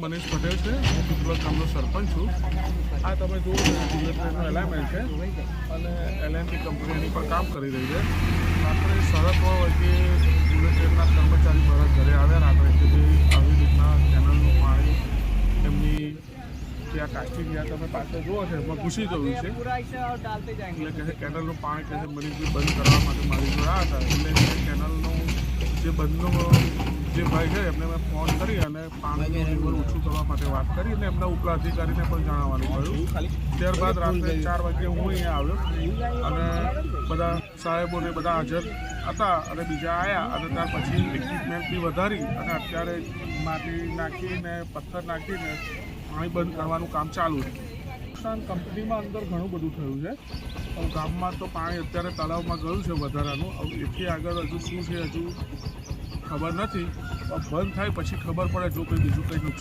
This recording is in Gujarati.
મનીષ પટેલ છે. હું પીપલોદ ગામનો સરપંચ છું. આ તમે જુઓ બુલેટ ટ્રેનનો એલાઇનમેન્ટ છે અને એલએનટી કંપની એની પર કામ કરી રહી છે. રાત્રે 3:30 વાગે બુલેટ ટ્રેનના કર્મચારી મારા ઘરે આવ્યા રાત્રે કે જે આવી રીતના કેનલનું પાણી એમની ત્યાં કાચી ગયા તમે પાછળ જુઓ છો એમાં ઘૂસી ગયું છે. એટલે કહે છે કેનલનું પાણી કહે છે મનીષભાઈ બંધ કરવા માટે મારી જોડે આવ્યા હતા. એટલે કેનલનું જે બંધનો જે ભાઈ છે એમને મેં ફોન કરી અને પાણીનું લેવલ ઓછું કરવા માટે વાત કરી અને એમના ઉપલા અધિકારીને પણ જણાવવાનું કહ્યું. ત્યારબાદ રાત્રે 4 વાગે હું અહીંયા આવ્યો અને બધા સાહેબોને બધા હાજર હતા અને બીજા આવ્યા અને ત્યાર પછી ઇક્વિપમેન્ટથી વધારી અને અત્યારે માટી નાખીને પથ્થર નાખીને પાણી બંધ કરવાનું કામ ચાલુ છે. નુકસાન કંપનીમાં અંદર ઘણું બધું થયું છે. હવે ગામમાં તો પાણી અત્યારે તળાવમાં ગયું છે વધારાનું. હવે એથી આગળ હજુ શું છે હજુ ખબર નથી. બંધ થાય પછી ખબર પડે જો કોઈ બીજું કંઈ નુકસાન